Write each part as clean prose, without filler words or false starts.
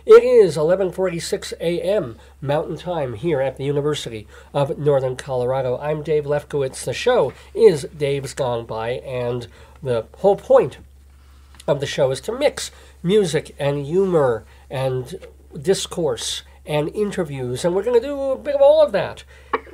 It is 11:46 a.m. Mountain Time here at the University of Northern Colorado. I'm Dave Lefkowitz. The show is Dave's Gone By, and the whole point of the show is to mix music and humor and discourse and interviews, and we're going to do a bit of all of that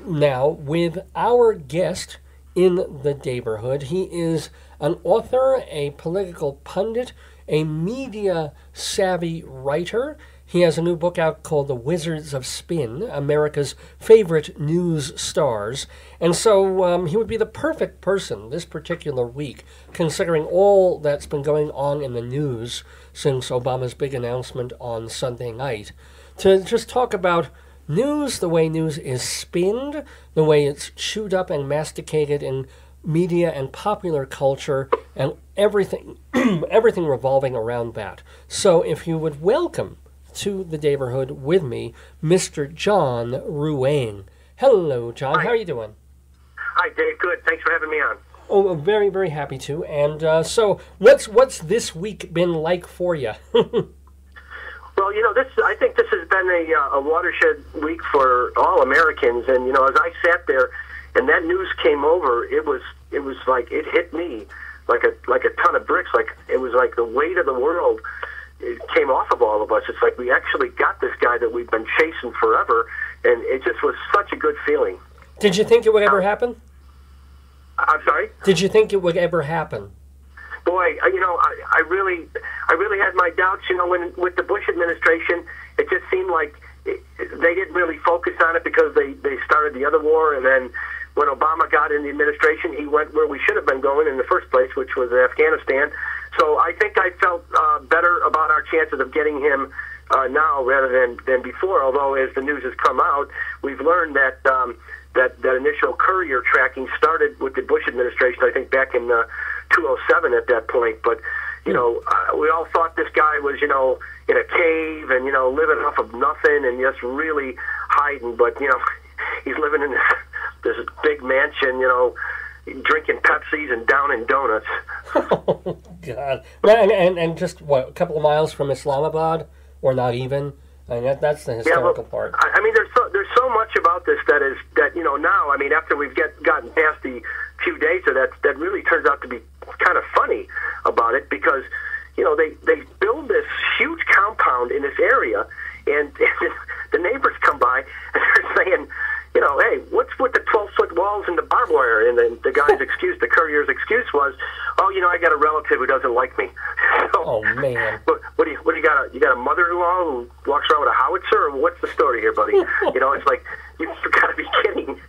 now with our guest in the neighborhood. He is an author, a political pundit, a media-savvy writer. He has a new book out called The Wizards of Spin, America's Favorite News Stars. And so he would be the perfect person this particular week, considering all that's been going on in the news since Obama's big announcement on Sunday night, to just talk about news, the way news is spinned, the way it's chewed up and masticated in media and popular culture, and everything everything revolving around that. So if you would welcome to the neighborhood with me, Mr. John Ruane. Hello, John. Hi. How are you doing? Hi, Dave. Good. Thanks for having me on. Oh, I'm very, very happy to. And so what's this week been like for you? Well, I think this has been a watershed week for all Americans. And, as I sat there and that news came over, it was like it hit me like a ton of bricks. Like it was like the weight of the world, it came off of all of us. It's like we actually got this guy that we've been chasing forever, and it just was such a good feeling. Did you think it would ever happen? I'm sorry? Did you think it would ever happen? Boy, I really had my doubts. When with the Bush administration, it just seemed like they didn't really focus on it because they started the other war, and then when Obama got in the administration, he went where we should have been going in the first place, which was Afghanistan. So I think I felt better about our chances of getting him now rather than before. Although, as the news has come out, we've learned that that initial courier tracking started with the Bush administration, I think back in 2007 at that point. But, we all thought this guy was, in a cave and, living off of nothing and just really hiding. But, he's living in this big mansion, drinking Pepsis and downing donuts. Oh, God. And just, what, a couple of miles from Islamabad? Or not even? I mean, that's the hysterical part. I mean, there's so much about this that now, I mean, after we've gotten past the few days of that really turns out to be kind of funny about it, because, they build this huge compound in this area, and the neighbors come by and they're saying, hey, what's with the 12-foot walls and the barbed wire? And then the guy's excuse, the courier's excuse was, oh, I got a relative who doesn't like me. So, oh, man. What do you got? You got a mother-in-law who walks around with a howitzer, or what's the story here, buddy? It's like, you've got to be kidding.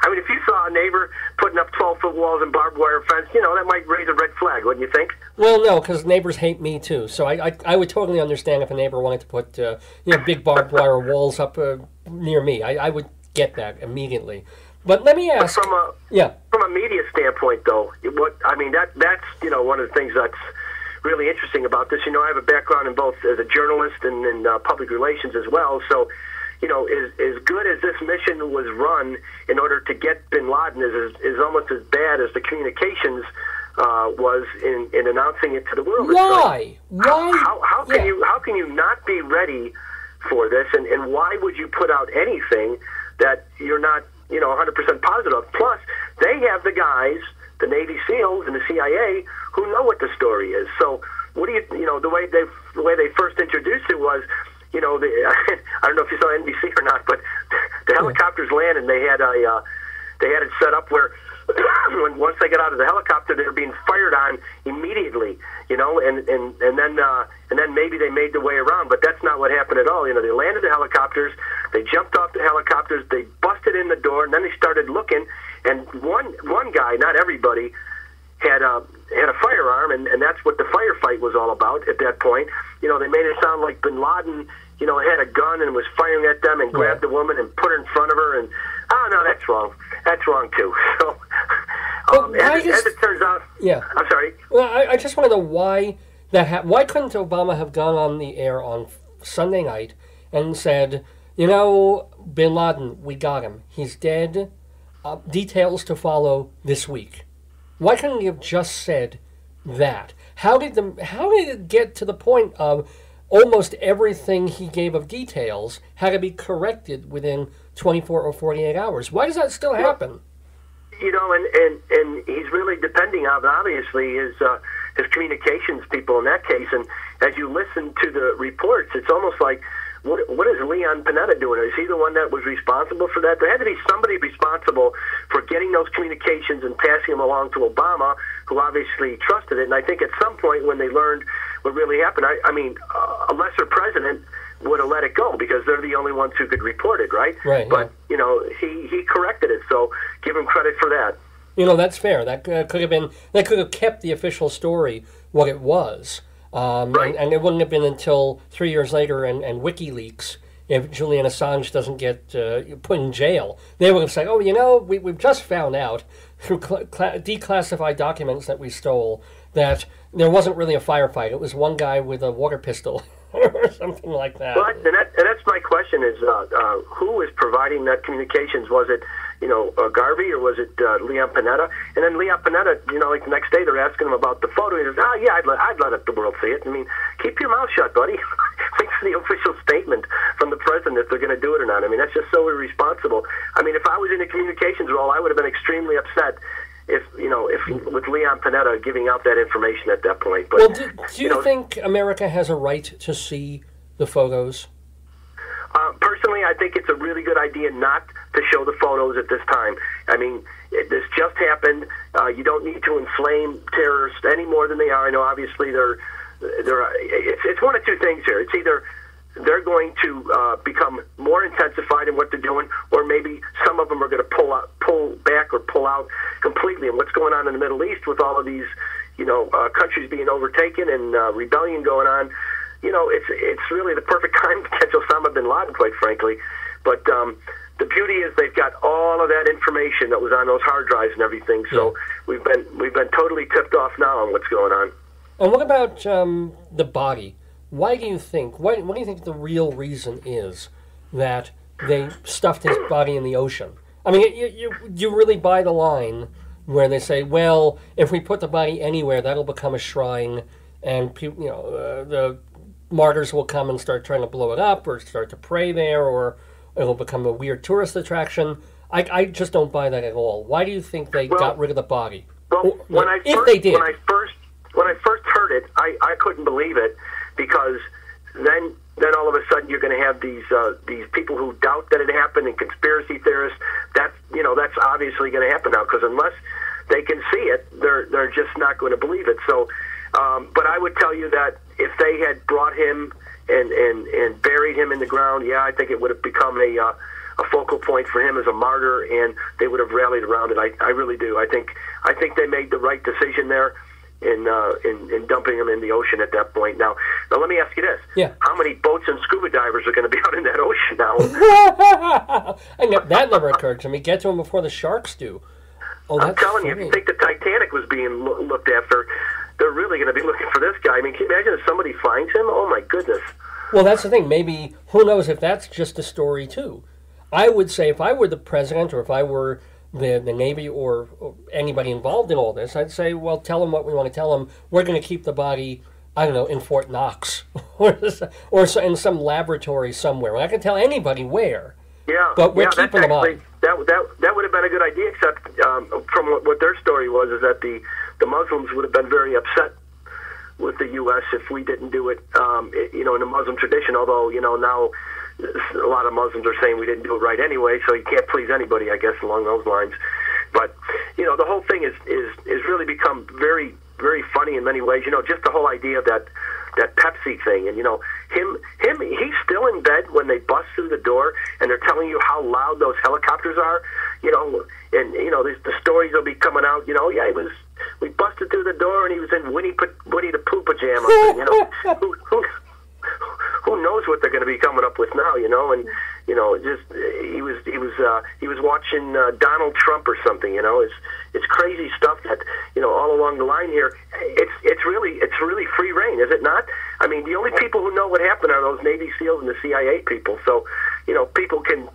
I mean, if you saw a neighbor putting up 12-foot walls and barbed wire fence, that might raise a red flag, wouldn't you think? Well, no, because neighbors hate me, too. So I would totally understand if a neighbor wanted to put, big barbed wire walls up near me. I would get that immediately. But let me ask. But from a media standpoint, though, that's one of the things that's really interesting about this. I have a background in both as a journalist and in public relations as well. So, as good as this mission was run in order to get Bin Laden is almost as bad as the communications was in announcing it to the world. Why? Why? How can you not be ready for this? And why would you put out anything that you're not 100% positive? Plus, they have the guys, the Navy SEALs and the CIA, who know what the story is. So, what do the way they first introduced it was, I don't know if you saw NBC or not, but the helicopters landed, and they had it set up where once they got out of the helicopter, they were being fired on immediately, and then maybe they made the way around, but that's not what happened at all. They landed the helicopters, they jumped off the helicopters, they busted in the door, and then they started looking, and one guy, not everybody, had a firearm, and that's what the firefight was all about at that point. They made it sound like Bin Laden, had a gun and was firing at them and grabbed the woman and put her in front of her, and no, that's wrong. That's wrong too. So, as it turns out, I'm sorry. Well, I just want to know why that happened. Why couldn't Obama have gone on the air on Sunday night and said, Bin Laden, we got him. He's dead. Details to follow this week. Why couldn't he have just said that? How did it get to the point of almost everything he gave of details had to be corrected within 24 or 48 hours. Why does that still happen? You know, and he's really depending on, obviously, his communications people in that case. And as you listen to the reports, it's almost like, what is Leon Panetta doing? Is he the one that was responsible for that? There had to be somebody responsible for getting those communications and passing them along to Obama, who obviously trusted it. And I think at some point when they learned what really happened, I mean, a lesser president would have let it go because they're the only ones who could report it, right? Right. But, you know, he corrected it, so give him credit for that. You know, that's fair. That could have kept the official story what it was. Right. And it wouldn't have been until 3 years later and WikiLeaks, if Julian Assange doesn't get put in jail, they would have said, oh, you know, we've just found out through declassified documents that we stole that there wasn't really a firefight. It was one guy with a water pistol or something like that. Well, and that's my question is, who is providing that communications? Was it, you know, Garvey, or was it Leon Panetta? And then Leon Panetta, you know, like the next day they're asking him about the photo. He says, oh, yeah, I'd let the world see it. I mean, keep your mouth shut, buddy. Wait for the official statement from the president if they're going to do it or not. I mean, that's just so irresponsible. I mean, if I was in a communications role, I would have been extremely upset if with Leon Panetta giving out that information at that point. But, well, do you think America has a right to see the photos? Personally, I think it's a really good idea not to show the photos at this time. I mean, this just happened. You don't need to inflame terrorists any more than they are. I know, obviously, it's one of two things here. It's either they're going to become more intensified in what they're doing, or maybe some of them are going to pull back or pull out completely. And what's going on in the Middle East with all of these, you know, countries being overtaken and rebellion going on, you know, it's really the perfect time to catch Osama Bin Laden, quite frankly. But the beauty is they've got all of that information that was on those hard drives and everything. So we've been totally tipped off now on what's going on. And what about the body? Why do you think? What do you think the real reason is that they stuffed his body in the ocean? I mean, you really buy the line where they say, well, if we put the body anywhere, that'll become a shrine, and people, you know, the martyrs will come and start trying to blow it up or start to pray there, or it'll become a weird tourist attraction. I just don't buy that at all. Why do you think they got rid of the body? Well, when I first heard it, I couldn't believe it, because then all of a sudden you're going to have these people who doubt that it happened, and conspiracy theorists. That's obviously going to happen now, because unless they can see it, they're just not going to believe it. So, but I would tell you that if they had brought him and buried him in the ground, yeah, I think it would have become a focal point for him as a martyr, and they would have rallied around it. I really do. I think they made the right decision there in dumping him in the ocean at that point. Now let me ask you this: how many boats and scuba divers are going to be out in that ocean now? That never occurred to me. Get to him before the sharks do. Oh, I'm telling you, if you think the Titanic was being looked after, they're really going to be looking for this guy. I mean, can you imagine if somebody finds him? Oh, my goodness. Well, that's the thing. Maybe, who knows if that's just a story, too. I would say if I were the president, or if I were the Navy, or anybody involved in all this, I'd say, well, tell them what we want to tell them. We're going to keep the body, I don't know, in Fort Knox or in some laboratory somewhere. I can tell anybody where. Yeah, but we're keeping them on. That would have been a good idea, except from what their story was, is that the Muslims would have been very upset with the U.S. if we didn't do it, you know, in the Muslim tradition, although, you know, now a lot of Muslims are saying we didn't do it right anyway, so you can't please anybody, I guess, along those lines. But, you know, the whole thing is really become very, very funny in many ways. You know, just the whole idea of that Pepsi thing, and, you know, he's still in bed when they bust through the door, and they're telling you how loud those helicopters are, you know, and, you know, the stories will be coming out, you know, yeah, we busted through the door, and he was in Winnie the Pooh pajamas, and, you know, who knows what they're going to be coming up with now, you know, and, you know, just he was watching Donald Trump or something, you know. It's crazy stuff that, you know, all along the line here. It's really free reign, is it not? I mean, the only people who know what happened are those Navy SEALs and the CIA people. So, you know, people can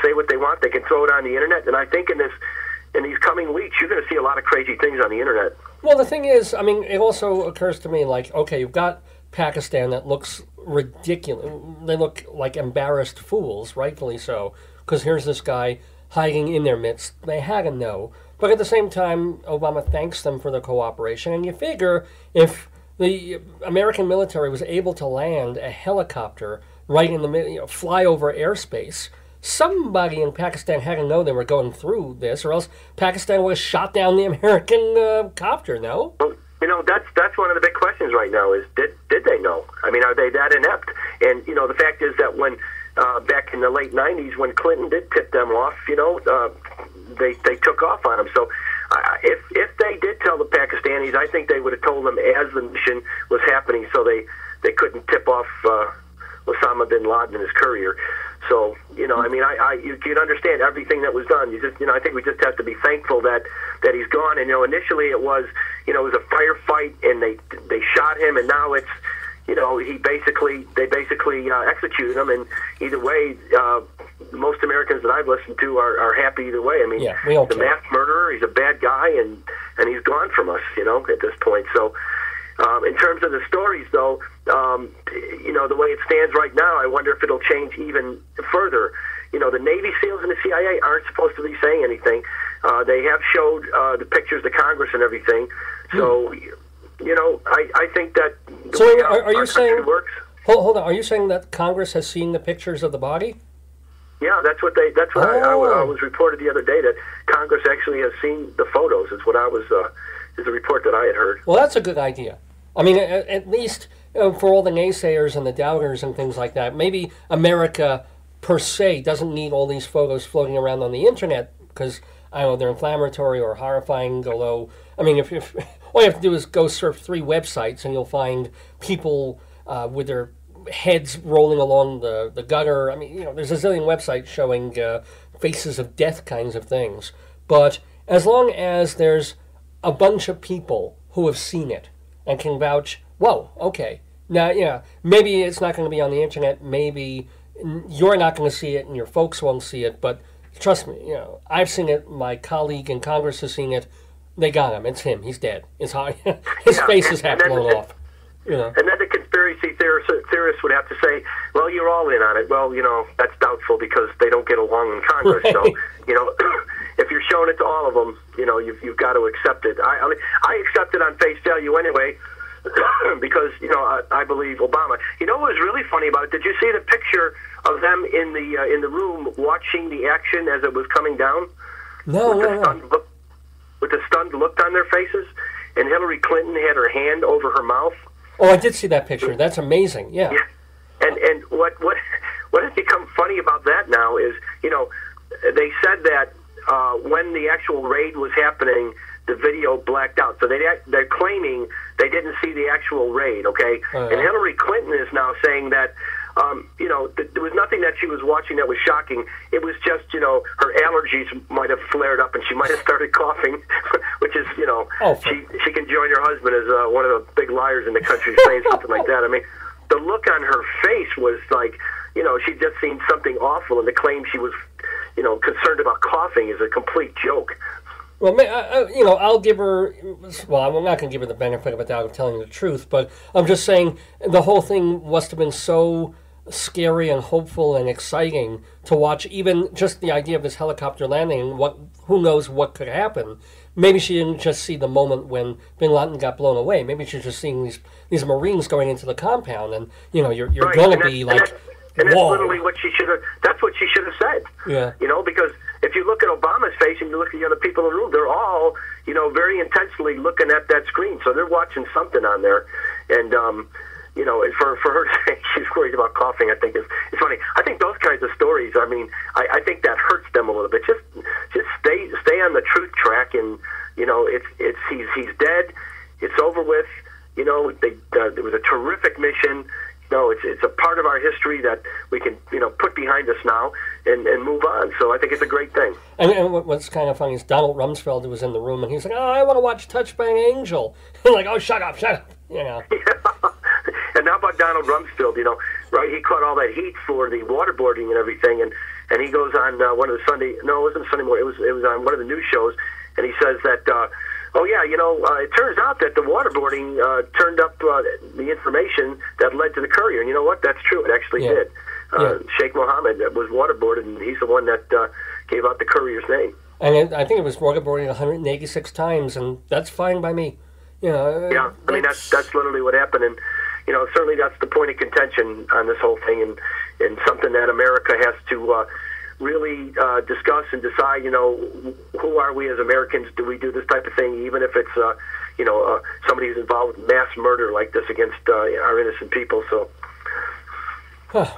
say what they want. They can throw it on the internet, and I think in these coming weeks, you're going to see a lot of crazy things on the internet. Well, the thing is, I mean, it also occurs to me, like, okay, you've got Pakistan that looks ridiculous. They look like embarrassed fools, rightfully so, because here's this guy hiding in their midst. They had to know. But at the same time, Obama thanks them for the cooperation, and you figure if the American military was able to land a helicopter right in the middle, fly over airspace, somebody in Pakistan had to know they were going through this, or else Pakistan would have shot down the American copter, no? Well, that's one of the big questions right now is, did they know? I mean, are they that inept? And, the fact is that when, back in the late 90s, when Clinton did tip them off, they took off on them. So if they did tell the Pakistanis, I think they would have told them as the mission was happening so they couldn't tip off Osama Bin Laden and his courier. So, I mean, you can understand everything that was done. I think we just have to be thankful that he's gone. And, initially it was a firefight and they shot him, and now it's, they basically executed him. And either way, most Americans that I've listened to are happy either way. I mean, he's a mass murderer, he's a bad guy, and he's gone from us, at this point. So, in terms of the stories, though, the way it stands right now, I wonder if it'll change even further. The Navy SEALs and the CIA aren't supposed to be saying anything. They have showed the pictures to Congress and everything. So, I think that the way are you saying works. Hold on. Are you saying that Congress has seen the pictures of the body? Yeah, that's what I was reported the other day, that Congress actually has seen the photos. Is what is the report that I had heard. Well, that's a good idea. I mean, at least for all the naysayers and the doubters and things like that, maybe America per se doesn't need all these photos floating around on the internet because, I don't know, they're inflammatory or horrifying, although, I mean, if all you have to do is go surf 3 websites and you'll find people with their heads rolling along the gutter. I mean, there's a zillion websites showing faces of death kinds of things. But as long as there's a bunch of people who have seen it and can vouch, whoa, okay. Now, maybe it's not going to be on the internet. Maybe you're not going to see it and your folks won't see it. But trust me, I've seen it. My colleague in Congress has seen it. They got him. It's him. He's dead. His face is half blown off. And then the conspiracy theorists would have to say, well, you're all in on it. Well, that's doubtful because they don't get along in Congress. Right. So, if you're showing it to all of them, you've got to accept it. I accept it on face value anyway because, I believe Obama. What was really funny about it? Did you see the picture of them in the room watching the action as it was coming down? No. With the stunned look on their faces, and Hillary Clinton had her hand over her mouth. Oh, I did see that picture. That's amazing. Yeah. And what has become funny about that now is, they said that when the actual raid was happening, the video blacked out. So they're claiming they didn't see the actual raid, okay? And Hillary Clinton is now saying that, there was nothing that she was watching that was shocking. It was just, her allergies might have flared up and she might have started coughing, which is, she can join her husband as one of the big liars in the country saying something like that. I mean, the look on her face was like, she'd just seen something awful, and the claim she was, concerned about coughing is a complete joke. Well, I'll give her, well, I'm not going to give her the benefit of a doubt of telling the truth, but I'm just saying the whole thing must have been so scary and hopeful and exciting to watch, even just the idea of this helicopter landing, who knows what could happen. Maybe she didn't just see the moment when Bin Laden got blown away. Maybe she's just seeing these Marines going into the compound, and, you're right. going to be like, and that's whoa. Literally what she should have, that's what she should have said. Yeah. Because if you look at Obama's face and you look at the other people in the room, they're all, very intensely looking at that screen. So they're watching something on there. And, for her to say she's worried about coughing, I think it's funny. I think those kinds of stories, I mean, I think that hurts them a little bit. Just stay on the truth track, and, he's dead. It's over with. It was a terrific mission. It's a part of our history that we can, put behind us now and move on. So I think it's a great thing. And what's kind of funny is Donald Rumsfeld was in the room, and he's like, I want to watch Touched by an Angel. I'm like, oh, shut up. Yeah. And how about Donald Rumsfeld, right? He caught all that heat for the waterboarding and everything, and he goes on one of the Sunday, no, it wasn't Sunday morning, it was on one of the news shows, and he says that Oh yeah, it turns out that the waterboarding turned up the information that led to the courier. And you know what? That's true. It actually did. Sheikh Mohammed was waterboarded, and he's the one that gave out the courier's name. And I think it was waterboarded 186 times, and that's fine by me. Yeah, I mean that's literally what happened, and certainly that's the point of contention on this whole thing, and something that America has to really discuss and decide. Who are we as Americans? Do we do this type of thing, even if it's somebody who's involved with mass murder like this against our innocent people? So.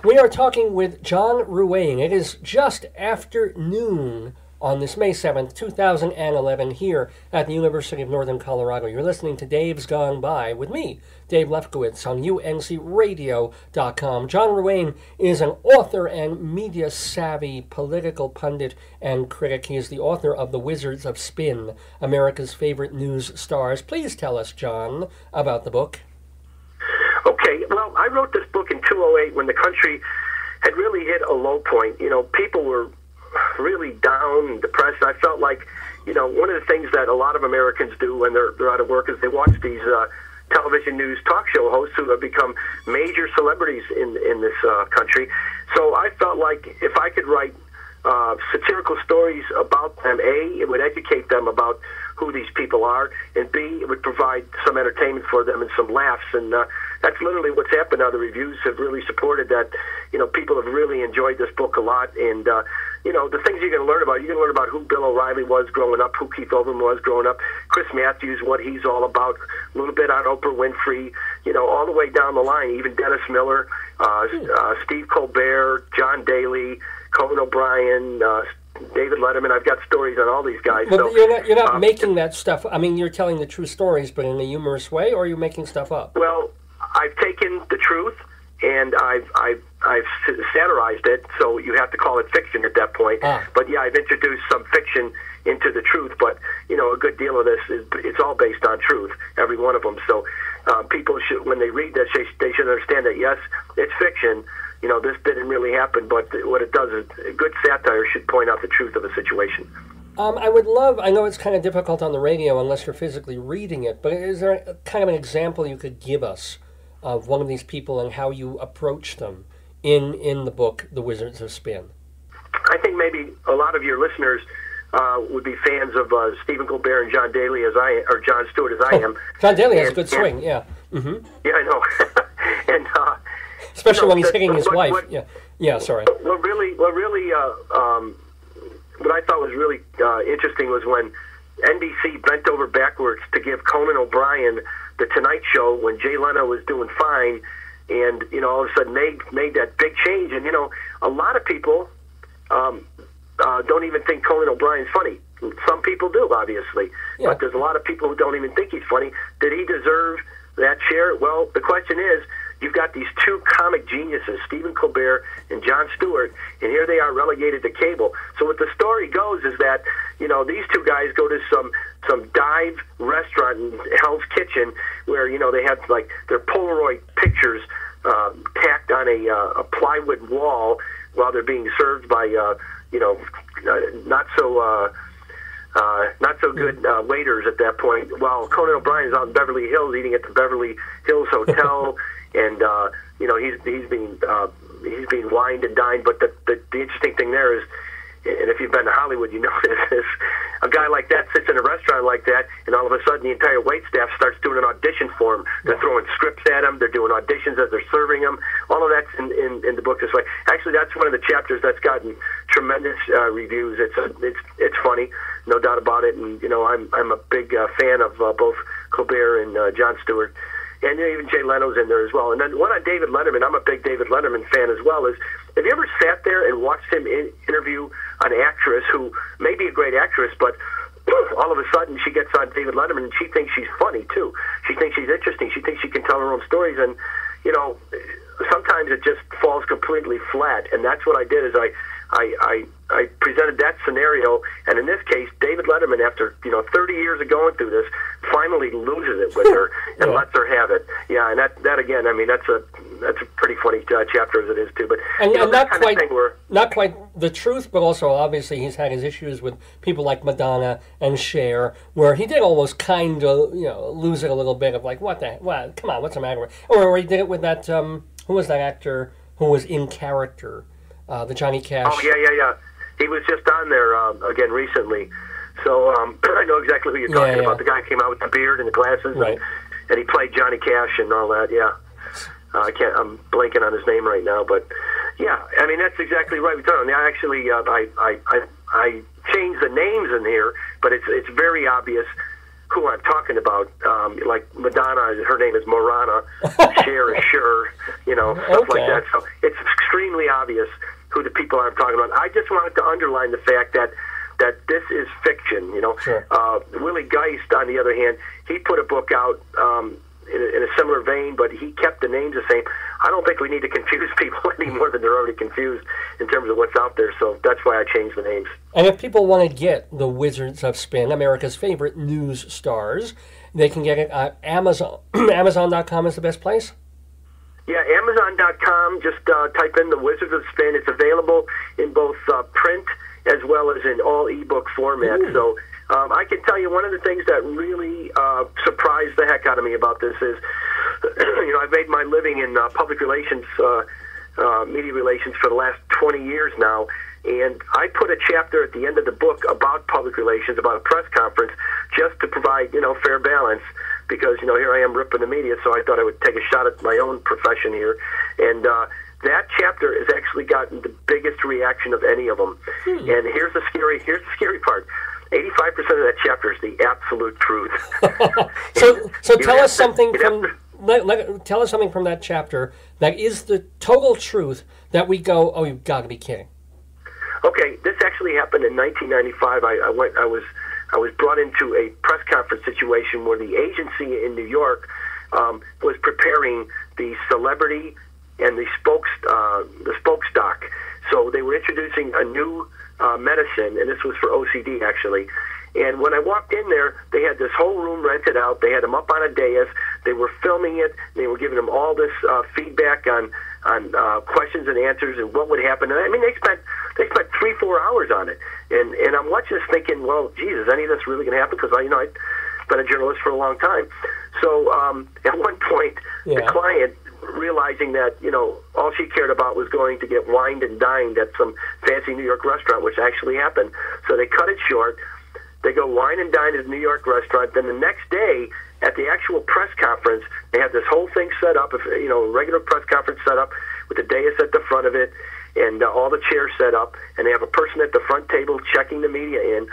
We are talking with John Ruane. It is just after noon on this May 7th, 2011, here at the University of Northern Colorado. You're listening to Dave's Gone By with me, Dave Lefkowitz, on uncradio.com. John Ruane is an author and media-savvy political pundit and critic. He is the author of The Wizards of Spin, America's Favorite News Stars. Please tell us, John, about the book. Okay, well, I wrote this book in 2008 when the country had really hit a low point. People were really down and depressed. I felt like, one of the things that a lot of Americans do when they're out of work is they watch these television news talk show hosts who have become major celebrities in this country. So I felt like if I could write satirical stories about them, A, it would educate them about who these people are, and B, it would provide some entertainment for them and some laughs. And that's literally what's happened now. The reviews have really supported that. People have really enjoyed this book a lot. And, the things you're going to learn about, you're going to learn about who Bill O'Reilly was growing up, who Keith Olbermann was growing up, Chris Matthews, what he's all about, a little bit on Oprah Winfrey, all the way down the line, even Dennis Miller, Steve Colbert, John Daly, Conan O'Brien, David Letterman. I've got stories on all these guys. Well, so, you're not making that stuff. I mean, you're telling the true stories, but in a humorous way, or are you making stuff up? Well, I've taken the truth and I've satirized it, so you have to call it fiction at that point. But yeah, I've introduced some fiction into the truth. But a good deal of this it's all based on truth, every one of them. So people should, when they read this, they should understand that yes, it's fiction. This didn't really happen, but what it does is a good satire should point out the truth of a situation. I know it's kind of difficult on the radio unless you're physically reading it, but is there kind of an example you could give us of one of these people and how you approach them in the book, The Wizards of Spin? I think maybe a lot of your listeners would be fans of Stephen Colbert and John Daly or Jon Stewart as I am. John Daly has a good swing, yeah. Mm-hmm. Yeah, I know. And especially when he's hitting his wife. Sorry. What I thought was really interesting was when NBC bent over backwards to give Conan O'Brien the Tonight Show when Jay Leno was doing fine, and all of a sudden made that big change. And a lot of people don't even think Conan O'Brien's funny. Some people do, obviously, but there's a lot of people who don't even think he's funny. Did he deserve that share? Well, the question is, you've got these two comic geniuses, Stephen Colbert and Jon Stewart, and here they are relegated to cable. So what the story goes is that, these two guys go to some dive restaurant in Hell's Kitchen where, they have like their Polaroid pictures tacked on a plywood wall while they're being served by, not so good waiters at that point, while Conan O'Brien is out in Beverly Hills eating at the Beverly Hills Hotel, and he's being wined and dined. But the interesting thing there is, and if you've been to Hollywood, you know this, is a guy like that sits in a restaurant like that, and all of a sudden the entire wait staff starts doing an audition for him. They're throwing scripts at him. They're doing auditions as they're serving him. All of that's in the book this way. Actually, that's one of the chapters that's gotten tremendous reviews. It's funny, no doubt about it. And I'm a big fan of both Colbert and Jon Stewart. And even Jay Leno's in there as well. And then one on David Letterman, I'm a big David Letterman fan as well, is have you ever sat there and watched him interview an actress who may be a great actress, but all of a sudden she gets on David Letterman and she thinks she's funny too. She thinks she's interesting. She thinks she can tell her own stories. And, sometimes it just falls completely flat. And that's what I did is I presented that scenario, and in this case, David Letterman, after 30 years of going through this, finally loses it with her and lets her have it. Yeah, and that again, I mean, that's that's a pretty funny chapter as it is too. But and that kind of thing where, not quite the truth, but also obviously he's had his issues with people like Madonna and Cher, where he did almost kind of lose it a little bit of like come on, what's the matter with, or he did it with that who was that actor who was in character, the Johnny Cash. Oh yeah. He was just on there again recently. So I know exactly who you're talking about. The guy came out with the beard and the glasses, right. and he played Johnny Cash and all that. Yeah, I'm blanking on his name right now, but yeah, I mean that's exactly right. I actually I changed the names in here, but it's very obvious who I'm talking about. Like Madonna, her name is Morana. Cher is Sure, stuff like that. So it's extremely obvious who the people I'm talking about. I just wanted to underline the fact that this is fiction, Sure. Willie Geist, on the other hand, he put a book out in a similar vein, but he kept the names the same. I don't think we need to confuse people any more than they're already confused in terms of what's out there, so that's why I changed the names. And if people want to get the Wizards of Spin, America's favorite news stars, they can get it at Amazon. Amazon.com is the best place? Yeah, Amazon.com, just type in the Wizards of Spin. It's available in both print as well as in all ebook format. Ooh. So I can tell you one of the things that really surprised the heck out of me about this is, I've made my living in public relations, media relations for the last 20 years now, and I put a chapter at the end of the book about public relations, about a press conference, just to provide, fair balance, because, here I am ripping the media, so I thought I would take a shot at my own profession here, and that chapter has actually gotten the biggest reaction of any of them. And here's the scary part. 85% of that chapter is the absolute truth. so tell us something tell us something from that chapter that is the total truth that we go, oh, you've got to be kidding. Okay, this actually happened in 1995. I was brought into a press conference situation where the agency in New York was preparing the celebrity and the spoke stock. So they were introducing a new medicine, and this was for OCD actually. And when I walked in there, they had this whole room rented out. They had them up on a dais. They were filming it. They were giving them all this feedback on questions and answers and what would happen. And I mean, they spent 3-4 hours on it. And I'm watching this thinking, well, geez, is any of this really going to happen? Because I've been a journalist for a long time. So at one point, the client, realizing that all she cared about was going to get wined and dined at some fancy New York restaurant, which actually happened. So they cut it short. They go wine and dine at a New York restaurant. Then the next day, at the actual press conference, they have this whole thing set up, a regular press conference set up with the dais at the front of it and all the chairs set up. And they have a person at the front table checking the media in.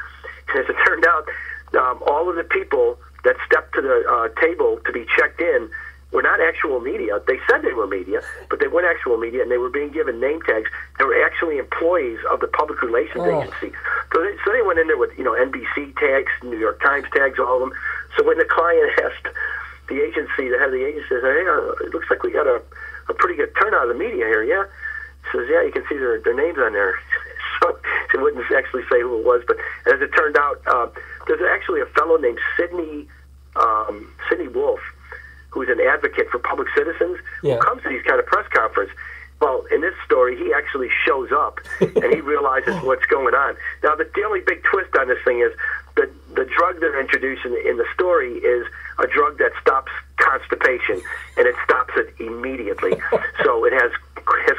And as it turned out, all of the people that stepped to the table to be checked in were not actual media. They said they were media, but they weren't actual media, and they were being given name tags. They were actually employees of the public relations agency. So they went in there with NBC tags, New York Times tags, all of them. So when the client asked the agency, the head of the agency, said, "Hey, it looks like we got a pretty good turnout of the media here." Yeah, he says, "Yeah, you can see their names on there." So she wouldn't actually say who it was, but as it turned out, there's actually a fellow named Sidney Wolf, who's an advocate for public citizens, who comes to these kind of press conferences. Well, in this story, he actually shows up, and he realizes what's going on. Now, the only big twist on this thing is the drug they're introducing in the story is a drug that stops constipation, and it stops it immediately. So it has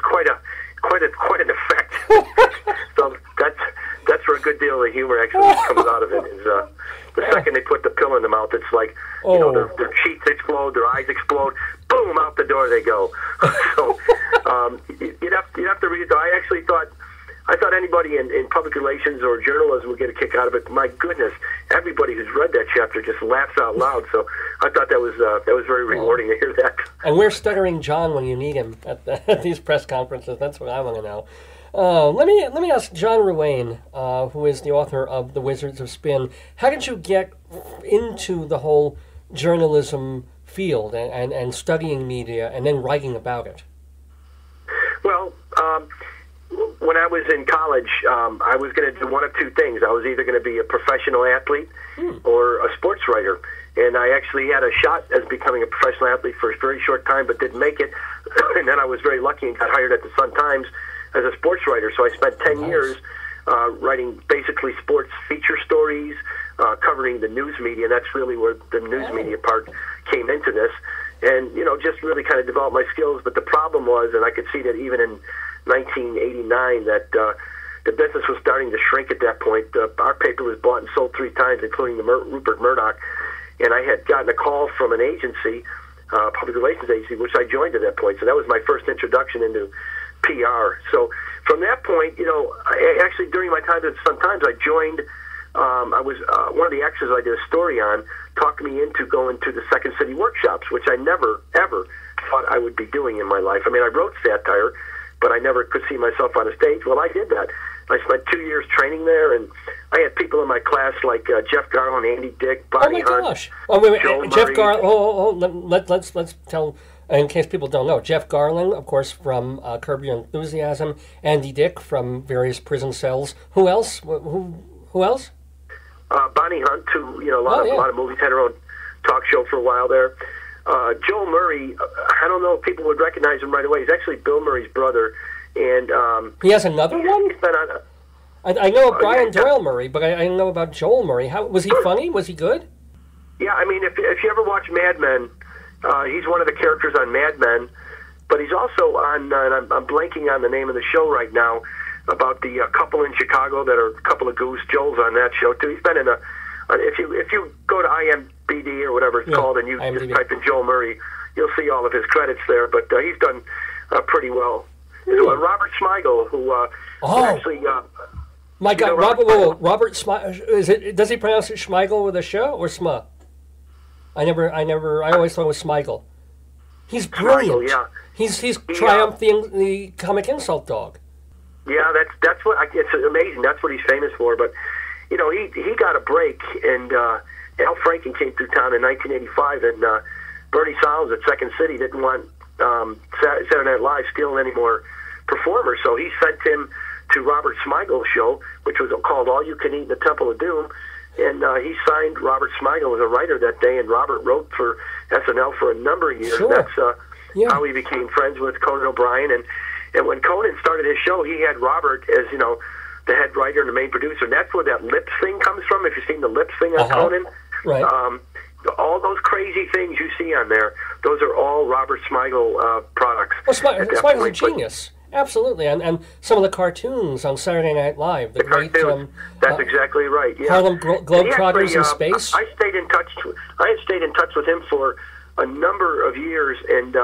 quite an effect. So that's where a good deal of the humor actually comes out of it. Is the second they put the pill in the mouth, it's like their cheeks explode, their eyes explode, boom, out the door they go. So you'd have to read it. I actually thought anybody in public relations or journalism would get a kick out of it. My goodness, everybody who's read that chapter just laughs out loud. So I thought that was very rewarding to hear that. And where's Stuttering John when you need him at these press conferences? That's what I want to know. Let me ask John Ruane, who is the author of The Wizards of Spin. How did you get into the whole journalism field and studying media and then writing about it? Well, when I was in college, I was going to do one of two things. I was either going to be a professional athlete or a sports writer. And I actually had a shot as becoming a professional athlete for a very short time, but didn't make it. and then I was very lucky and got hired at the Sun-Times as a sports writer. So I spent 10 years writing basically sports feature stories, covering the news media. That's really where the news media part came into this. And, you know, just really kind of developed my skills. But the problem was, and I could see that even in 1989, that the business was starting to shrink at that point. Our paper was bought and sold 3 times, including the Rupert Murdoch. And I had gotten a call from an agency, public relations agency, which I joined at that point. So that was my first introduction into PR. So from that point, you know, actually during my time at Sun-Times, I joined, I was one of the extras I did a story on, talked me into going to the Second City workshops, which I never, ever thought I would be doing in my life. I mean, I wrote satire, but I never could see myself on a stage. Well, I did that. I spent 2 years training there, and I had people in my class like Jeff Garland, Andy Dick, Bonnie Hunt. Oh my gosh! Oh wait, Joe Jeff Murray. Garland. Let's tell. In case people don't know, Jeff Garland, of course, from Curb Your Enthusiasm. Andy Dick from various prison cells. Who else? Who else? Bonnie Hunt, who, you know, a lot of movies, had her own talk show for a while there. Joel Murray, I don't know if people would recognize him right away. He's actually Bill Murray's brother, and he has another one. He's been on I know of Brian Doyle Murray, but I know about Joel Murray. How was he funny? Was he good? Yeah, I mean, if you ever watch Mad Men, he's one of the characters on Mad Men, but he's also on, and I'm blanking on the name of the show right now, about the couple in Chicago that are a couple of goose. Joel's on that show too. He's been in if you go to IMDb or whatever it's called, and you IMDb. just type in Joel Murray, you'll see all of his credits there. But he's done pretty well. So, Robert Smigel, who actually. My God, know Robert Smigel. Does he pronounce it Schmeigel with a sh or sma? I always thought it was Smigel. He's brilliant. Smigel, yeah. He's triumphing the comic insult dog. Yeah, that's what it's amazing. That's what he's famous for. But you know, he got a break, and Al Franken came through town in 1985, and Bernie Sanders at Second City didn't want Saturday Night Live stealing any more performers, so he sent him to Robert Smigel's show, which was called All You Can Eat in the Temple of Doom. And he signed Robert Smigel as a writer that day, and Robert wrote for SNL for a number of years. Sure. That's how he became friends with Conan O'Brien. And when Conan started his show, he had Robert as, you know, the head writer and the main producer. And that's where that lips thing comes from, if you've seen the lips thing on Conan. Right. All those crazy things you see on there, those are all Robert Smigel products. Well, Smigel's a genius. Absolutely, and some of the cartoons on Saturday Night Live, the great that's exactly right. Yeah. Harlem Globetrotters in space. I stayed in touch. I had stayed in touch with him for a number of years, and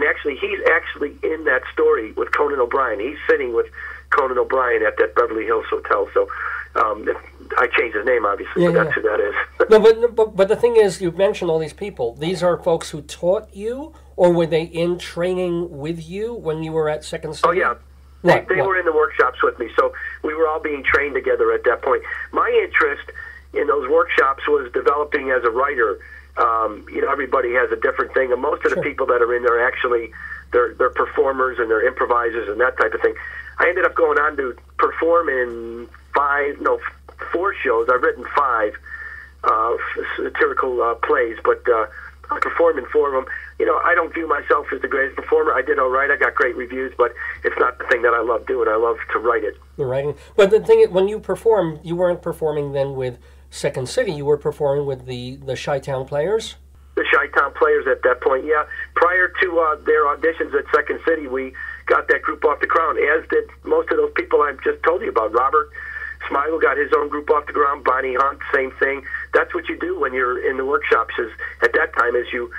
actually, he's actually in that story with Conan O'Brien. He's sitting with Conan O'Brien at that Beverly Hills hotel. So I changed his name, obviously, but that's who that is. No, but the thing is, you've mentioned all these people. These are folks who taught you, or were they in training with you when you were at Second City? Oh, yeah. They were in the workshops with me, so we were all being trained together at that point. My interest in those workshops was developing as a writer. You know, everybody has a different thing, and most of the people that are in there actually, they're performers and they're improvisers and that type of thing. I ended up going on to perform in 4 shows. I've written 5 satirical plays, but I performed in 4 of them. You know, I don't view myself as the greatest performer. I did all right. I got great reviews, but it's not the thing that I love doing. I love to write it. You're writing. But the thing is, when you perform, you weren't performing then with Second City. You were performing with the Chi-Town Players? The Chi-Town Players at that point, yeah. Prior to their auditions at Second City, we got that group off the ground, as did most of those people I just told you about. Robert Smigel got his own group off the ground. Bonnie Hunt, same thing. That's what you do when you're in the workshops. Is at that time, as you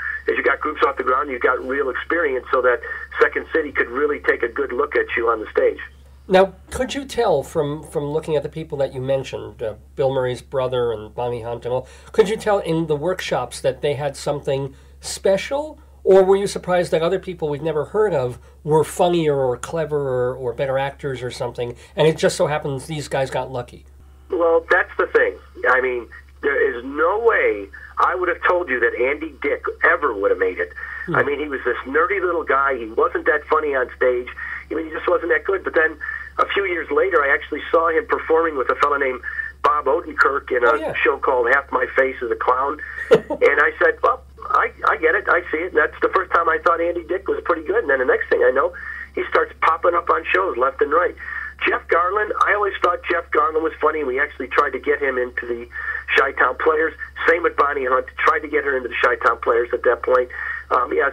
got groups off the ground, you got real experience, so that Second City could really take a good look at you on the stage. Now, could you tell from looking at the people that you mentioned, Bill Murray's brother and Bonnie Hunt and all, could you tell in the workshops that they had something special? Or were you surprised that other people we've never heard of were funnier or cleverer or better actors or something, and it just so happens these guys got lucky? Well, that's the thing. I mean, there is no way I would have told you that Andy Dick ever would have made it. I mean, he was this nerdy little guy. He wasn't that funny on stage. I mean, he just wasn't that good. But then a few years later, I actually saw him performing with a fellow named Bob Odenkirk in a show called Half My Face as a Clown. And I said, well, I get it. I see it. And that's the first time I thought Andy Dick was pretty good. And then the next thing I know, he starts popping up on shows left and right. Jeff Garland, I always thought Jeff Garland was funny. We actually tried to get him into the Chi-Town Players. Same with Bonnie Hunt. Tried to get her into the Chi-Town Players at that point.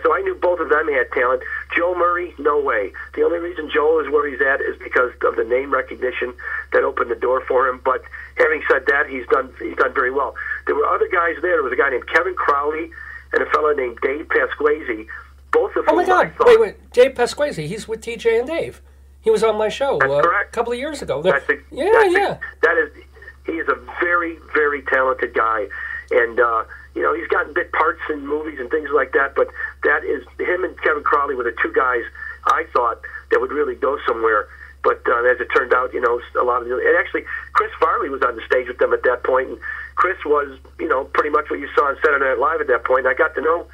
So I knew both of them had talent. Joe Murray, no way. The only reason Joel is where he's at is because of the name recognition that opened the door for him. But having said that, he's done very well. There were other guys there. There was a guy named Kevin Crowley and a fellow named Dave Pasquazi. Both of Oh whom my God! Wait, Dave Pasquazi. He's with TJ and Dave. He was on my show a couple of years ago. He is a very, very talented guy, and he's gotten bit parts in movies and things like that. But that is him and Kevin Crowley were the two guys I thought that would really go somewhere. But as it turned out, a lot of and actually Chris Farley was on the stage with them at that point, and Chris was pretty much what you saw on Saturday Night Live at that point. I got to know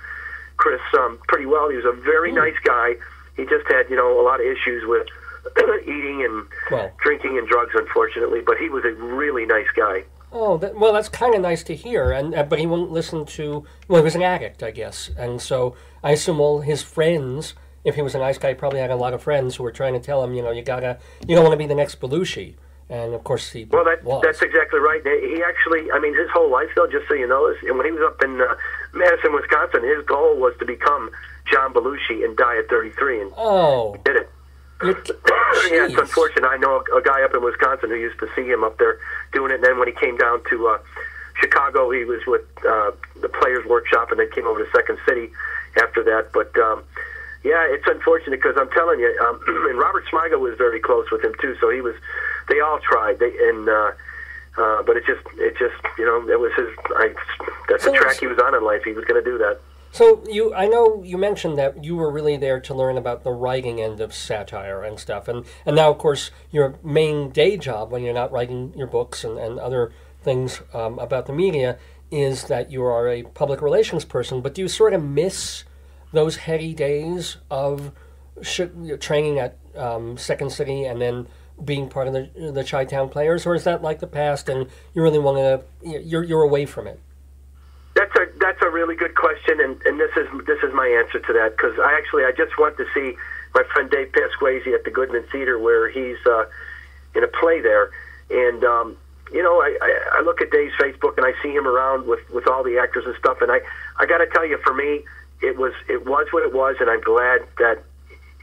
Chris pretty well. He was a very nice guy. He just had a lot of issues with eating and drinking and drugs, unfortunately, but he was a really nice guy. Oh, that's kind of nice to hear. And but he wouldn't listen to. Well, he was an addict, I guess, and so I assume all his friends. If he was a nice guy, he probably had a lot of friends who were trying to tell him, you don't want to be the next Belushi. And of course he was. That's exactly right. He actually, his whole life, though, just so you know, when he was up in Madison, Wisconsin, his goal was to become John Belushi and die at 33, and he did it. Yeah, it's unfortunate. I know a guy up in Wisconsin who used to see him up there doing it, and then when he came down to Chicago, he was with the Players Workshop, and then came over to Second City after that. But it's unfortunate because I'm telling you, and Robert Smigel was very close with him too. So he was. They all tried, but it just it was his. That's the track he was on in life. He was going to do that. So I know you mentioned that you were really there to learn about the writing end of satire and stuff, and now of course your main day job when you're not writing your books and other things about the media is that you are a public relations person. But do you sort of miss those heady days of training at Second City and then being part of the Chi-Town Players, or is that like the past and you really want to you're away from it? That's a really good question, and this is my answer to that, because I just went to see my friend Dave Pasquazi at the Goodman Theater, where he's in a play there, and I look at Dave's Facebook and I see him around with all the actors and stuff, and I got to tell you, for me, it was what it was, and I'm glad that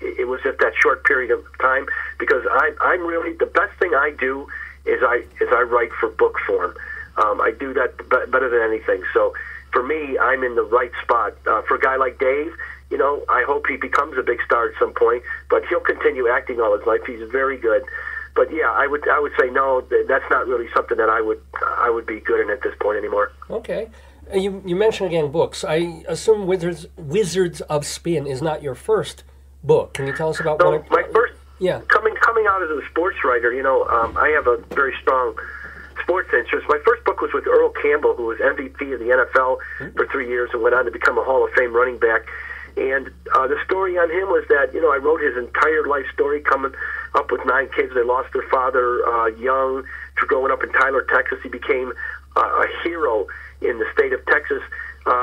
it was just that short period of time, because I'm really, the best thing I do is I write for book form. I do that better than anything. So for me, I'm in the right spot. For a guy like Dave, I hope he becomes a big star at some point, but he'll continue acting all his life. He's very good. But yeah, I would say no, that's not really something that I would be good in at this point anymore. Okay. You mentioned again books. I assume Wizards of Spin is not your first book. Can you tell us about what? My first. Yeah. Coming out as a sports writer, I have a very strong sports interest. My first book was with Earl Campbell, who was MVP of the NFL for 3 years and went on to become a Hall of Fame running back. And the story on him was that, I wrote his entire life story, coming up with 9 kids. They lost their father young. Growing up in Tyler, Texas, he became a hero in the state of Texas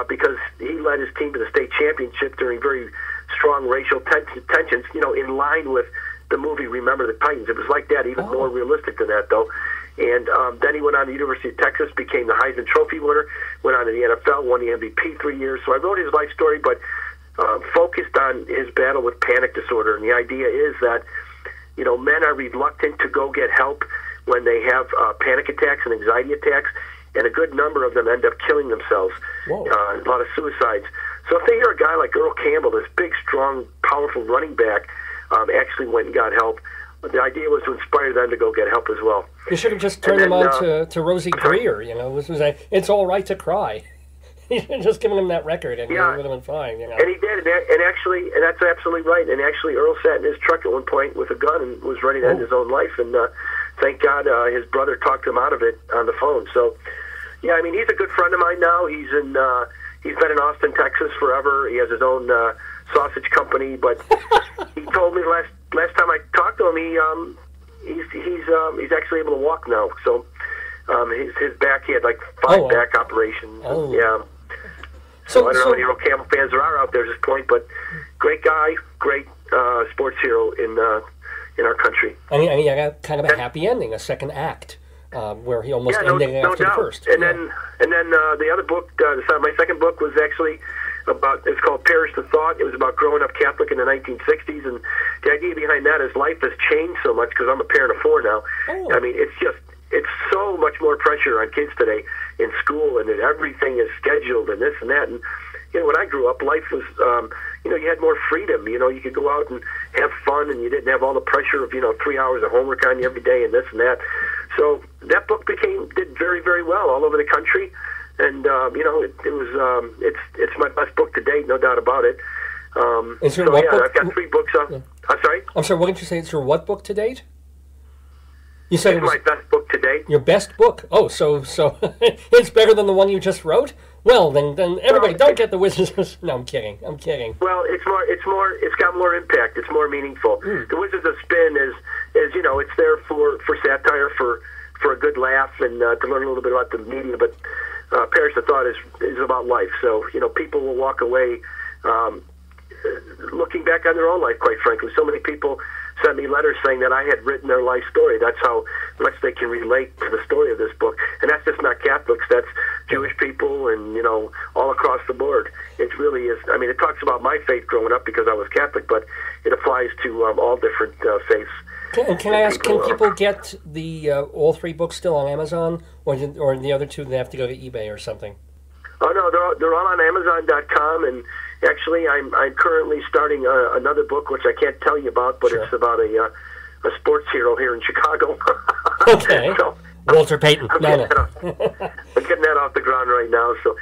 because he led his team to the state championship during very strong racial tensions, in line with the movie Remember the Titans. It was like that, even more realistic than that, though. And then he went on to the University of Texas, became the Heisman Trophy winner, went on to the NFL, won the MVP 3 years. So I wrote his life story, but focused on his battle with panic disorder. And the idea is that, men are reluctant to go get help when they have panic attacks and anxiety attacks, and a good number of them end up killing themselves. A lot of suicides. So if they hear a guy like Earl Campbell, this big, strong, powerful running back, actually went and got help, the idea was to inspire them to go get help as well. You should have just turned them on to Rosie Greer. It's all right to cry. You should have just given him that record, and he would have been fine. And he did, and that's absolutely right. And actually, Earl sat in his truck at one point with a gun and was ready to end his own life. And thank God his brother talked him out of it on the phone. So, yeah, he's a good friend of mine now. He's been in Austin, Texas forever. He has his own sausage company, but he told me last time I talked to him, he's actually able to walk now. So his back, he had like 5 back operations. Oh. Yeah. So I don't know how many real Camel fans there are out there at this point, but great guy, great sports hero in our country. And he got kind of a happy ending, a second act, where he almost ended after the first. And then the other book, my second book was actually about, it's called Perish the Thought. It was about growing up Catholic in the 1960s, and the idea behind that is life has changed so much, because I'm a parent of 4 now. I mean, it's so much more pressure on kids today in school, and everything is scheduled and this and that. And when I grew up, life was, you had more freedom. You could go out and have fun, and you didn't have all the pressure of 3 hours of homework on you every day and this and that. So that book did very, very well all over the country, and it's my best book to date, no doubt about it. I've got 3 books up. I'm sorry. I'm sorry. What did you say? It's your what book to date? You said it's my best book to date. Your best book? Oh, so it's better than the one you just wrote? Well, then everybody, don't get the Wizards. No, I'm kidding. Well, it's got more impact. It's more meaningful. The Wizards of Spin is it's there for satire, for a good laugh, and to learn a little bit about the media. But Perish the Thought is about life. So people will walk away looking back on their own life. Quite frankly, so many people sent me letters saying that I had written their life story. That's how much they can relate to the story of this book. And that's just not Catholics. That's Jewish people and, all across the board. It really is. I mean, it talks about my faith growing up because I was Catholic, but it applies to all different faiths. Can I ask, can people get the all 3 books still on Amazon, or the other 2 they have to go to eBay or something? Oh, no, they're all on Amazon.com, and actually, I'm currently starting another book, which I can't tell you about, but it's about a sports hero here in Chicago. Okay. So, Walter Payton. I'm getting that off the ground right now. So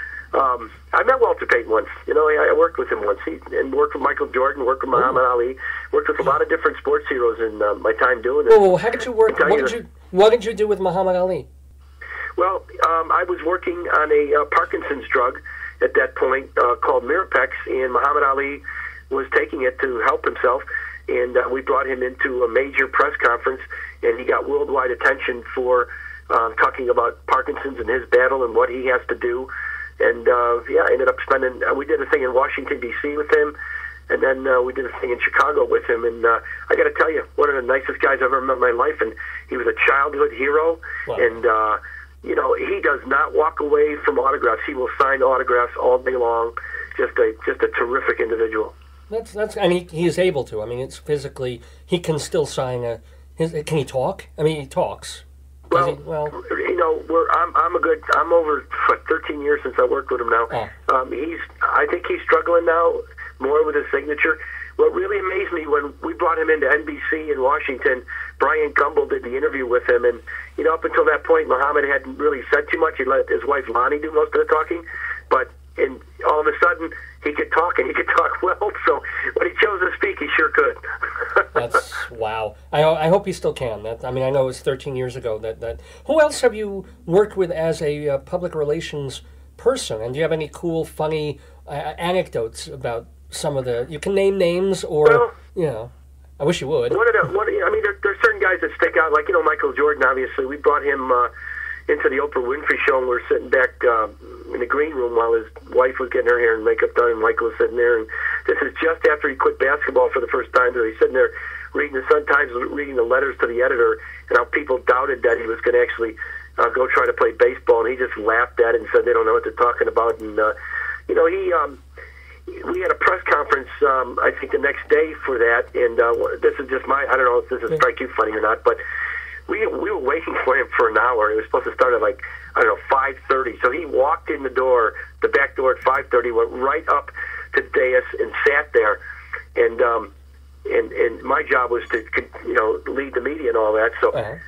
I met Walter Payton once. I worked with him once. And worked with Michael Jordan, worked with Muhammad Ali, worked with a lot of different sports heroes in my time doing it. Whoa, how did you work? What did you do with Muhammad Ali? Well, I was working on a Parkinson's drug at that point called Mirapex, and Muhammad Ali was taking it to help himself, and we brought him into a major press conference, and he got worldwide attention for talking about Parkinson's and his battle and what he has to do. And I ended up we did a thing in Washington, D.C. with him, and then we did a thing in Chicago with him. And I got to tell you, one of the nicest guys I've ever met in my life, and he was a childhood hero. Wow. And he does not walk away from autographs. He will sign autographs all day long. Just a terrific individual. That's and he is able to. I mean, it's physically, he can still sign can he talk? I mean, he talks. Well, I'm over 13 years since I worked with him now. Oh. I think he's struggling now more with his signature. What really amazed me when we brought him into NBC in Washington, Brian Gumbel did the interview with him, and up until that point, Muhammad hadn't really said too much. He let his wife Lonnie do most of the talking, but all of a sudden he could talk, and he could talk well. So when he chose to speak, he sure could. That's wow. I hope he still can. I mean, I know it was 13 years ago. That who else have you worked with as a public relations person? And do you have any cool, funny anecdotes about some of the? You can name names, or I wish you would. There's certain guys that stick out, like Michael Jordan. Obviously, we brought him into the Oprah Winfrey Show, and we're sitting back in the green room while his wife was getting her hair and makeup done, and Michael was sitting there. And this is just after he quit basketball for the first time. So he's sitting there reading the Sun-Times, reading the letters to the editor, and how people doubted that he was going to actually go try to play baseball, and he just laughed at it and said they don't know what they're talking about. And we had a press conference, I think, the next day for that, and this is just I don't know if this is strike you funny or not, but we were waiting for him for an hour. It was supposed to start at 5:30. So he walked in the door, the back door at 5:30, went right up to the dais and sat there, and my job was to lead the media and all that. So I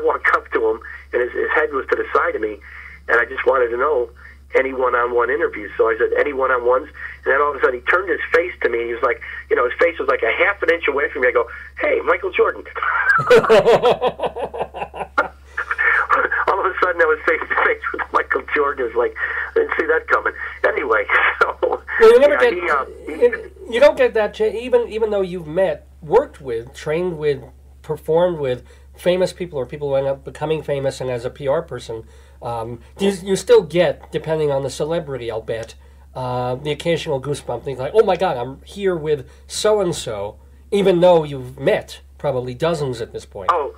walked up to him, and his head was to the side of me, and I just wanted to know any one-on-one interviews. So I said, any one-on-ones? And then all of a sudden he turned his face to me, and he was like, his face was like a half an inch away from me. I go, hey, Michael Jordan. All of a sudden I was face-to-face with Michael Jordan. It was like, I didn't see that coming. Anyway, so... Well, you don't get that, even though you've met, worked with, trained with, performed with famous people, or people who end up becoming famous, and as a PR person, you still get, depending on the celebrity, I'll bet, the occasional goosebump thing, like, oh my God, I'm here with so-and-so, even though you've met probably dozens at this point. Oh,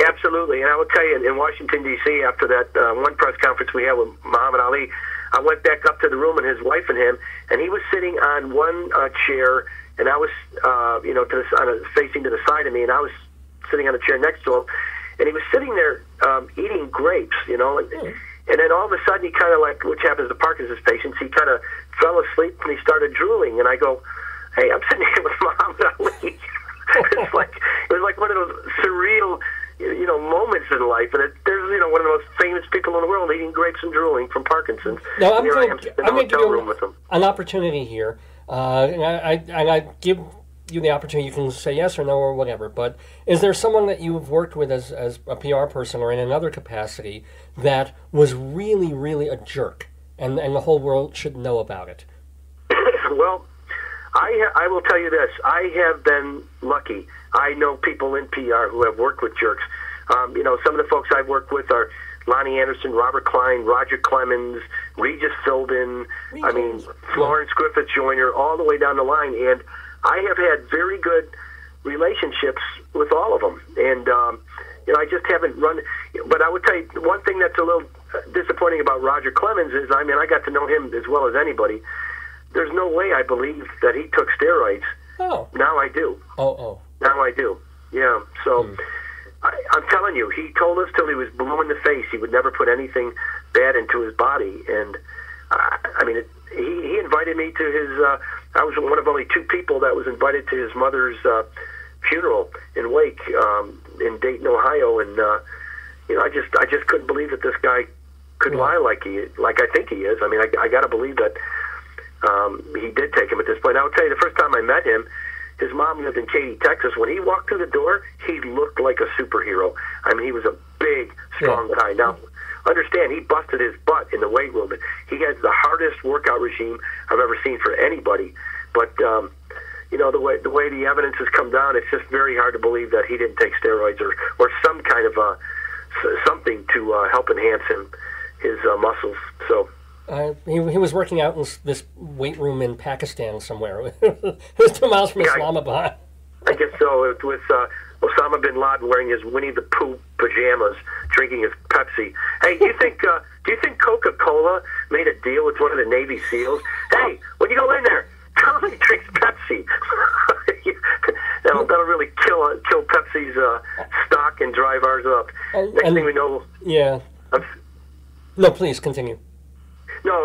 absolutely. And I will tell you, in Washington, D.C., after that one press conference we had with Muhammad Ali, I went back up to the room and his wife and him, and he was sitting on one chair, and I was, facing to the side of me, and I was sitting on a chair next to him, and he was sitting there eating grapes, and then all of a sudden he kind of like, which happens to Parkinson's patients, he kind of fell asleep and he started drooling, and I go, hey, I'm sitting here with Muhammad Ali. It was like one of those surreal, moments in life, and there's one of the most famous people in the world eating grapes and drooling from Parkinson's. Now I'm going to give you an opportunity here, and I give you the opportunity. You can say yes or no or whatever. But is there someone that you've worked with as a PR person or in another capacity that was really, really a jerk, and the whole world should know about it? Well, I will tell you this. I have been lucky. I know people in PR who have worked with jerks. Some of the folks I've worked with are Lonnie Anderson, Robert Klein, Roger Clemens, Regis Philbin, Florence Griffith Joyner, all the way down the line. And I have had very good relationships with all of them. And, I just haven't run. But I would tell you, one thing that's a little disappointing about Roger Clemens is, I got to know him as well as anybody. There's no way I believe that he took steroids. Oh. Now I do. Oh. Now I do. Yeah. So I'm telling you, he told us till he was blue in the face he would never put anything bad into his body. And he invited me to his. I was one of only two people that was invited to his mother's funeral in Wake in Dayton, Ohio. And I just couldn't believe that this guy could lie like I think he is. I got to believe that. He did take him at this point. I'll tell you, the first time I met him, his mom lived in Katy, Texas. When he walked through the door, he looked like a superhero. He was a big, strong guy. Now, understand, he busted his butt in the weight room. He has the hardest workout regime I've ever seen for anybody. But, the way the evidence has come down, it's just very hard to believe that he didn't take steroids or some kind of something to help enhance his muscles. So. He was working out in this weight room in Pakistan somewhere. It was 2 miles from Islamabad. I guess so. It was Osama Bin Laden wearing his Winnie the Pooh pajamas, drinking his Pepsi. Hey, do you think Coca-Cola made a deal with one of the Navy SEALs? Hey, when you go in there, tell him he drinks Pepsi. that'll really kill Pepsi's stock and drive ours up. Next thing we know. Yeah. No, please continue. No,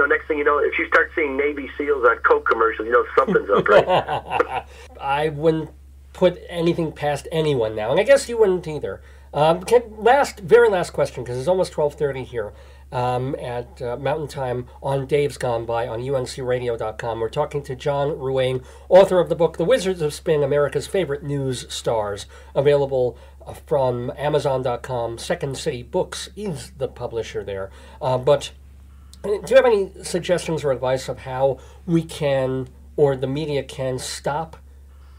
next thing you know, if you start seeing Navy SEALs on Coke commercials, something's up, right? I wouldn't put anything past anyone now, and I guess you wouldn't either. Very last question, because it's almost 12:30 here at Mountain Time on Dave's Gone By on uncradio.com. We're talking to John Ruane, author of the book The Wizards of Spin, America's Favorite News Stars, available from Amazon.com. Second City Books is the publisher there. But do you have any suggestions or advice of how we can, or the media can, stop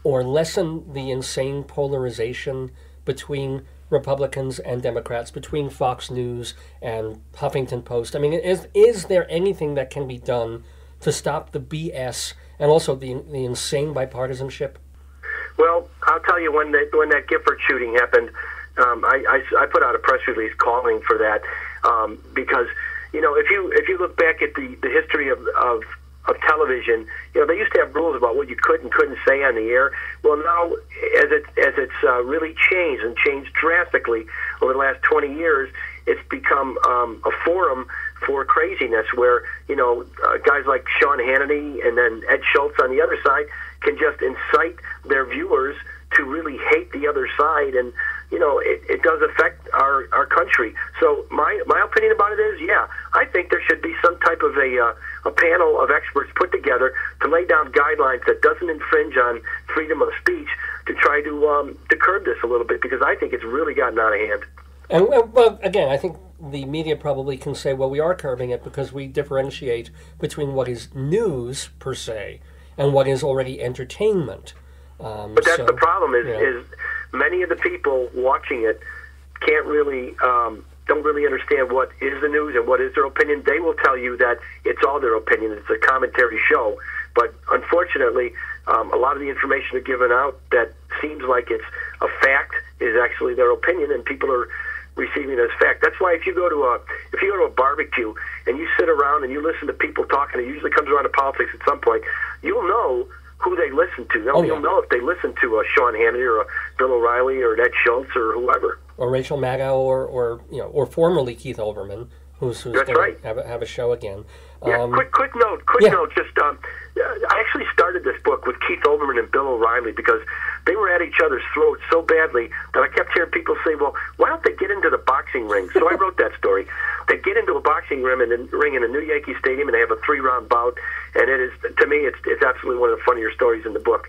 or lessen the insane polarization between Republicans and Democrats, between Fox News and Huffington Post? Is there anything that can be done to stop the BS and also the insane bipartisanship? Well, I'll tell you, when that Gifford shooting happened, I put out a press release calling for that because if you look back at the history of television, they used to have rules about what you could and couldn't say on the air. Well, now as it's really changed drastically over the last 20 years, it's become a forum for craziness where guys like Sean Hannity and then Ed Schultz on the other side can just incite their viewers to really hate the other side, and it does affect our country. So my opinion about it is, I think there should be some type of a panel of experts put together to lay down guidelines that doesn't infringe on freedom of speech to try to curb this a little bit, because I think it's really gotten out of hand. And well, again, I think the media probably can say, well, we are curbing it because we differentiate between what is news per se and what is already entertainment. But that's the problem is many of the people watching it can't really don't really understand what is the news and what is their opinion, they will tell you that it's all their opinion. It's a commentary show. But unfortunately, a lot of the information they're giving out that seems like it's a fact is actually their opinion, and people are receiving it as fact. That's why if you go to a barbecue and you sit around and you listen to people talking, it usually comes around to politics at some point, you'll know who they listen to. You'll know if they listen to Sean Hannity or Bill O'Reilly or Ed Schultz or whoever. Or Rachel Maddow or formerly Keith Olbermann, who's That's going right. to have a show again. Yeah, quick note. Just I actually started this book with Keith Olbermann and Bill O'Reilly because they were at each other's throats so badly that I kept hearing people say, "Well, why don't they get into the boxing ring?" So I wrote that story. They get into a boxing ring in a new Yankee Stadium, and they have a 3-round bout. And it is, to me, it's absolutely one of the funnier stories in the book.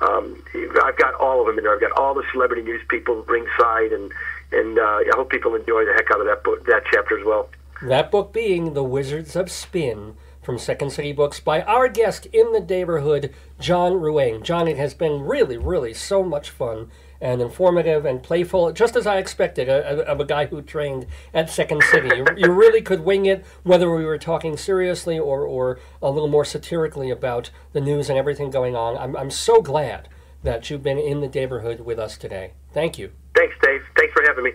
I've got all of them in there. I've got all the celebrity news people ringside, and I hope people enjoy the heck out of that book, that chapter as well. That book being The Wizards of Spin from Second City Books by our guest in the neighborhood, John Ruane. John, it has been really, really so much fun and informative and playful, just as I expected of a guy who trained at Second City. You really could wing it, whether we were talking seriously or a little more satirically about the news and everything going on. I'm so glad that you've been in the neighborhood with us today. Thank you. Thanks, Dave. Thanks for having me.